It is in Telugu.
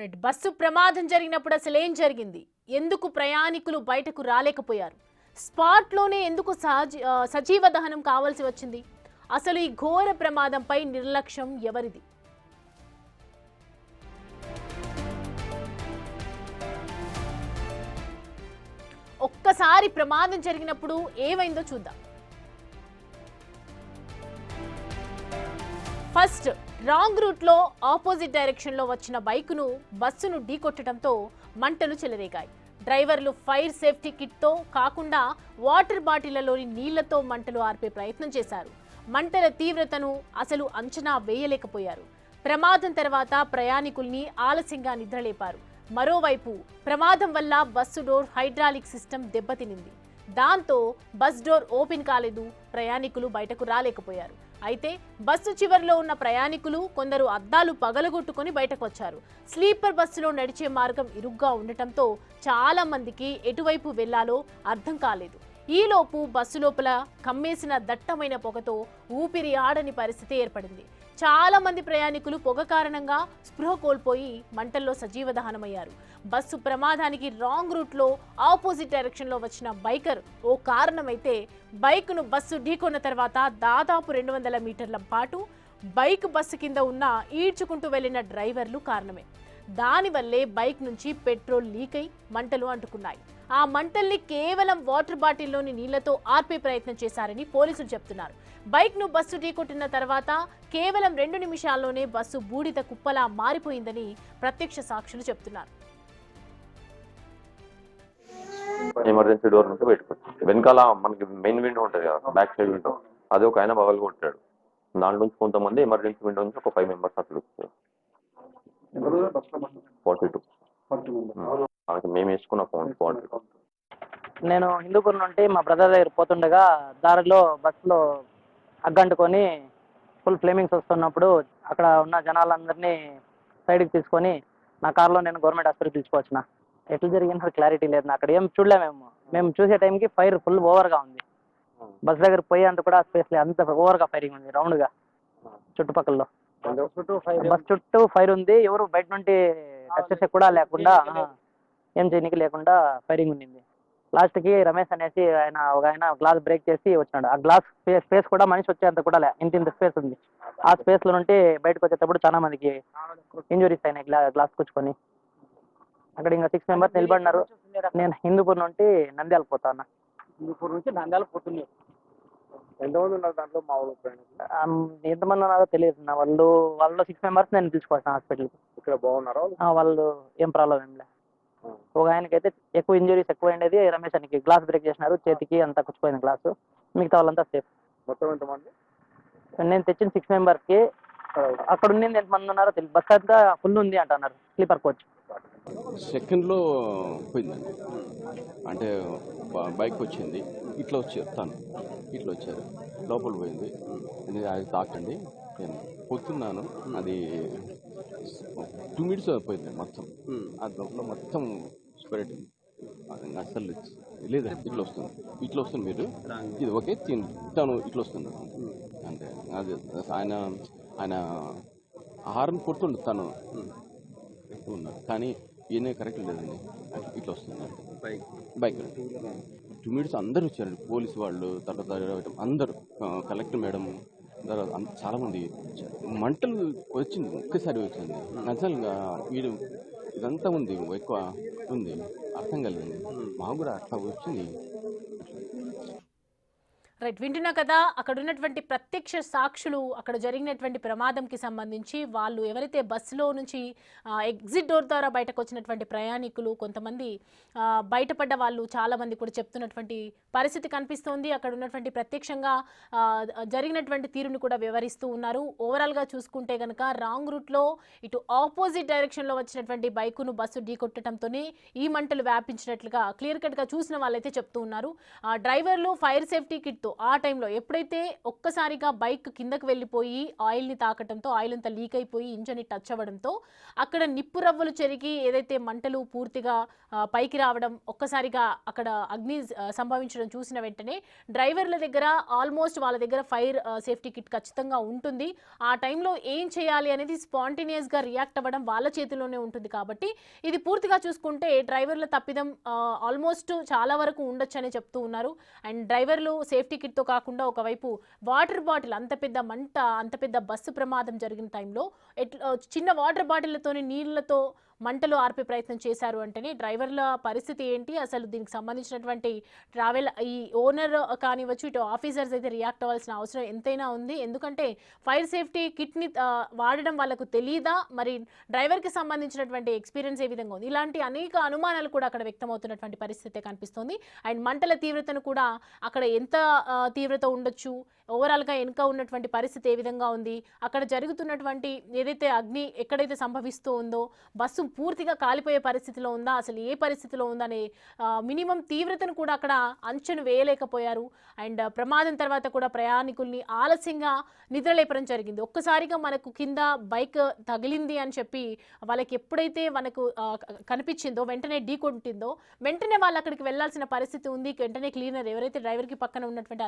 రైట్. బస్సు ప్రమాదం జరిగినప్పుడు అసలు ఏం జరిగింది? ఎందుకు ప్రయాణికులు బయటకు రాలేకపోయారు? స్పాట్లోనే ఎందుకు సజీవ దహనం కావాల్సి వచ్చింది? అసలు ఈ ఘోర ప్రమాదంపై నిర్లక్ష్యం ఎవరిది? ఒక్కసారి ప్రమాదం జరిగినప్పుడు ఏమైందో చూద్దాం. ఫస్ట్, రాంగ్ రూట్లో ఆపోజిట్ డైరెక్షన్లో వచ్చిన బైకును బస్సును ఢీకొట్టడంతో మంటలు చెలరేగాయి. డ్రైవర్లు ఫైర్ సేఫ్టీ కిట్తో కాకుండా వాటర్ బాటిళ్లలోని నీళ్లతో మంటలు ఆర్పే ప్రయత్నం చేశారు. మంటల తీవ్రతను అసలు అంచనా వేయలేకపోయారు. ప్రమాదం తర్వాత ప్రయాణికుల్ని ఆలస్యంగా నిద్రలేపారు. మరోవైపు ప్రమాదం వల్ల బస్సు డోర్ హైడ్రాలిక్ సిస్టమ్ దెబ్బతినింది. దాంతో బస్ డోర్ ఓపెన్ కాలేదు, ప్రయాణికులు బయటకు రాలేకపోయారు. అయితే బస్సు చివరిలో ఉన్న ప్రయాణికులు కొందరు అద్దాలు పగలగొట్టుకుని బయటకు వచ్చారు. స్లీపర్ బస్సులో నడిచే మార్గం ఇరుగ్గా ఉండటంతో చాలా మందికి ఎటువైపు వెళ్లాలో అర్థం కాలేదు. ఈలోపు బస్సు లోపల కమ్మేసిన దట్టమైన పొగతో ఊపిరి ఆడని పరిస్థితి ఏర్పడింది. చాలా మంది ప్రయాణికులు పొగ కారణంగా స్పృహ కోల్పోయి మంటల్లో సజీవ దహనమయ్యారు. బస్సు ప్రమాదానికి రాంగ్ రూట్లో ఆపోజిట్ డైరెక్షన్లో వచ్చిన బైకర్ ఓ కారణమైతే, బైక్ను బస్సు ఢీకొన్న తర్వాత దాదాపు 200 మీటర్ల పాటు బైక్ బస్సు కింద ఉన్న ఈడ్చుకుంటూ వెళ్లిన డ్రైవర్లు కారణమే. దానివల్లే బైక్ నుంచి పెట్రోల్ లీక్ అయి మంటలు అంటుకున్నాయి. ఆ మంటల్ని కేవలం వాటర్ బాటిల్లోని నీళ్లతో ఆర్పే ప్రయత్నం చేశారని పోలీసులు చెప్తున్నారు. బైక్ను బస్సు ఢీకొట్టిన తర్వాత కేవలం 2 నిమిషాల్లోనే బస్సు బూడిద కుప్పలా మారిపోయిందని ప్రత్యక్ష సాక్షులు చెప్తున్నారు. ఎమర్జెన్సీ డోర్ నుంచి బయటకు వచ్చింది. వెనకాల మనకి మెయిన్ విండో ఉంటుంది కదా, బ్యాక్ సైడ్ విండో, అది ఒక ఆయన పగలు కొట్టాడు. దాంట్లో నుంచి కొంతమంది ఎమర్జెన్సీ విండో నుంచి ఒక 5 మెంబర్స్ అట్లా వచ్చారు. 42 మేము వేసుకున్న ఫోన్ 42. నేను హిందూపూర్ నుండి మా బ్రదర్ దగ్గర పోతుండగా దారిలో బస్సులో అగ్గంటుకొని ఫుల్ ఫ్లేమింగ్స్ వస్తున్నప్పుడు అక్కడ ఉన్న జనాలందరినీ సైడ్కి తీసుకొని నా కార్లో నేను గవర్నమెంట్ హాస్పిటల్కి తీసుకువచ్చిన. ఎట్లా జరిగిందో క్లారిటీ లేదు. అక్కడ ఏం చూడలేము. మేము చూసే టైంకి ఫైర్ ఫుల్ ఓవర్గా ఉంది. బస్ దగ్గర పోయేంత కూడా స్పేస్ లేదు, అంత ఓవర్గా ఫైరింగ్ ఉంది రౌండ్గా చుట్టుపక్కల. బస్ చుట్టూ ఫైర్ ఉంది. ఎవరు బయట నుండి టచ్ చేసే కూడా లేకుండా, ఏం చేయడానికి లేకుండా ఫైరింగ్ ఉండింది. లాస్ట్కి రమేష్ అనేసి ఒక ఆయన గ్లాస్ బ్రేక్ చేసి వచ్చినాడు. ఆ గ్లాస్ స్పేస్ కూడా మనిషి వచ్చేంత కూడా ఇంత స్పేస్ ఉంది. ఆ స్పేస్లో నుండి బయటకు వచ్చేటప్పుడు చాలా మందికి ఇంజురీస్ అయినాయి గ్లాస్ కూర్చుకొని. అక్కడ ఇంకా 6 మెంబర్స్ నిలబడినారు. నేను హిందూపూర్ నుండి నంద్యాల పోతాను. హిందూపూర్ నుంచి నంద్యాల పోతుంది. ఎంతమంది ఉన్నారు దాంట్లో? మా ఊళ్ళో ఎంతమంది ఉన్నారో తెలియదు. వాళ్ళు 6 మెంబర్స్ నేను తీసుకొస్తాను హాస్పిటల్కి. ఇక్కడ బాగున్నారా? వాళ్ళు ఏం ప్రాబ్లం ఏం లేదు. ఒక ఆయనకైతే ఎక్కువ ఇంజురీస్ ఎక్కువ ఉండేది. రమేష్ అనికి గ్లాస్ బ్రేక్ చేసినారు, చేతికి అంతా కూర్చుపోయింది గ్లాసు. మిగతా వాళ్ళంతా సేఫ్. మొత్తం ఎంతమంది? నేను తెచ్చిన 6 మెంబర్స్కి అక్కడ ఉన్నది ఎంతమంది ఉన్నారో తెలియదు. బస్ అంతా ఫుల్ ఉంది అంటున్నారు, స్లీపర్ కోచ్. సెకండ్లో పోయిందండి. అంటే బైక్ వచ్చింది, ఇట్లా వచ్చారు, ఇట్లా వచ్చారు, లోపల పోయింది. అది తాకండి నేను పోతున్నాను. అది 2 మినిట్స్ పోయింది మొత్తం. ఆ లోపల మొత్తం స్ప్రెడ్ అసలు లేదు. ఇట్లా వస్తుంది మీరు ఇది ఓకే తింటాను, ఇట్లా వస్తుంది అంటే అది ఆయన ఆహారం కొడుతుండు తను ఉన్నారు, కానీ ఈయన కరెక్ట్ లేదండి. ఇట్లా వస్తుంది బైక్ 2 మినిట్స్ అందరూ వచ్చారండి. పోలీసు వాళ్ళు, తర్వాత అందరూ, కలెక్టర్ మేడం, తర్వాత చాలా మంది వచ్చారు. మంటలు వచ్చింది, ఒక్కసారి వచ్చింది. నిజంగా వీడు ఇదంతా ఉంది, ఎక్కువ ఉంది, అర్థం కలిగింది. మాకు కూడా అట్లా వచ్చింది. రైట్, వింటున్నా కదా. అక్కడ ఉన్నటువంటి ప్రత్యక్ష సాక్షులు అక్కడ జరిగినటువంటి ప్రమాదంకి సంబంధించి వాళ్ళు ఎవరైతే బస్సులో నుంచి ఎగ్జిట్ డోర్ ద్వారా బయటకు వచ్చినటువంటి ప్రయాణికులు, కొంతమంది బయటపడ్డ వాళ్ళు చాలా మంది కూడా చెప్తున్నటువంటి పరిస్థితి కనిపిస్తోంది. అక్కడ ఉన్నటువంటి ప్రత్యక్షంగా జరిగినటువంటి తీరుని కూడా వివరిస్తూ ఉన్నారు. ఓవరాల్గా చూసుకుంటే కనుక రాంగ్ రూట్లో ఇటు ఆపోజిట్ డైరెక్షన్లో వచ్చినటువంటి బైకును బస్సు ఢీకొట్టడంతోనే ఈ మంటలు వ్యాపించినట్లుగా క్లియర్ కట్గా చూసిన వాళ్ళైతే చెప్తూ ఉన్నారు. డ్రైవర్లు ఫైర్ సేఫ్టీ కిట్ తో ఆ టైంలో ఎప్పుడైతే ఒక్కసారిగా బైక్ కిందకు వెళ్ళిపోయి ఆయిల్ని తాకటంతో ఆయిల్ అంతా లీక్ అయిపోయి ఇంజన్ టచ్ అవ్వడంతో అక్కడ నిప్పు రవ్వలు చెరిగి ఏదైతే మంటలు పూర్తిగా పైకి రావడం, ఒక్కసారిగా అక్కడ అగ్ని సంభవించడం చూసిన వెంటనే డ్రైవర్ల దగ్గర ఆల్మోస్ట్ వాళ్ళ దగ్గర ఫైర్ సేఫ్టీ కిట్ ఖచ్చితంగా ఉంటుంది. ఆ టైంలో ఏం చేయాలి అనేది స్పాంటేనియస్గా రియాక్ట్ అవ్వడం వాళ్ళ చేతిలోనే ఉంటుంది. కాబట్టి ఇది పూర్తిగా చూసుకుంటే డ్రైవర్ల తప్పిదం ఆల్మోస్ట్ చాలా వరకు ఉండొచ్చు అని చెప్తూ ఉన్నారు. అండ్ డ్రైవర్లు సేఫ్టీ కిట్తో కాకుండా ఒకవైపు వాటర్ బాటిల్, అంత పెద్ద మంట, అంత పెద్ద బస్సు ప్రమాదం జరిగిన టైంలో చిన్న వాటర్ బాటిళ్లతోని నీళ్లతో మంటలు ఆర్పే ప్రయత్నం చేశారు అంటేనే డ్రైవర్ల పరిస్థితి ఏంటి, అసలు దీనికి సంబంధించినటువంటి ట్రావెల్ ఈ ఓనర్ కానివచ్చు, ఇటు ఆఫీసర్స్ అయితే రియాక్ట్ అవ్వాల్సిన అవసరం ఎంతైనా ఉంది. ఎందుకంటే ఫైర్ సేఫ్టీ కిట్ని వాడడం వాళ్ళకు తెలియదా, మరి డ్రైవర్కి సంబంధించినటువంటి ఎక్స్పీరియన్స్ ఏ విధంగా ఉంది, ఇలాంటి అనేక అనుమానాలు కూడా అక్కడ వ్యక్తమవుతున్నటువంటి పరిస్థితి కనిపిస్తోంది. అండ్ మంటల తీవ్రతను కూడా అక్కడ ఎంత తీవ్రత ఉండొచ్చు, ఓవరాల్గా వెనుక ఉన్నటువంటి పరిస్థితి ఏ విధంగా ఉంది, అక్కడ జరుగుతున్నటువంటి ఏదైతే అగ్ని ఎక్కడైతే సంభవిస్తూ ఉందో బస్సు పూర్తిగా కాలిపోయే పరిస్థితిలో ఉందా, అసలు ఏ పరిస్థితిలో ఉందనే మినిమం తీవ్రతను కూడా అక్కడ అంచనా వేయలేకపోయారు. అండ్ ప్రమాదం తర్వాత కూడా ప్రయాణికుల్ని ఆలస్యంగా నిద్రలేపడం జరిగింది. ఒక్కసారిగా మనకు కింద బైక్ తగిలింది అని చెప్పి వాళ్ళకి ఎప్పుడైతే మనకు కనిపించిందో, వెంటనే ఢీ కొట్టిందో, వెంటనే వాళ్ళు అక్కడికి వెళ్లాల్సిన పరిస్థితి ఉంది. వెంటనే క్లీనర్ ఎవరైతే డ్రైవర్కి పక్కన ఉన్నటువంటి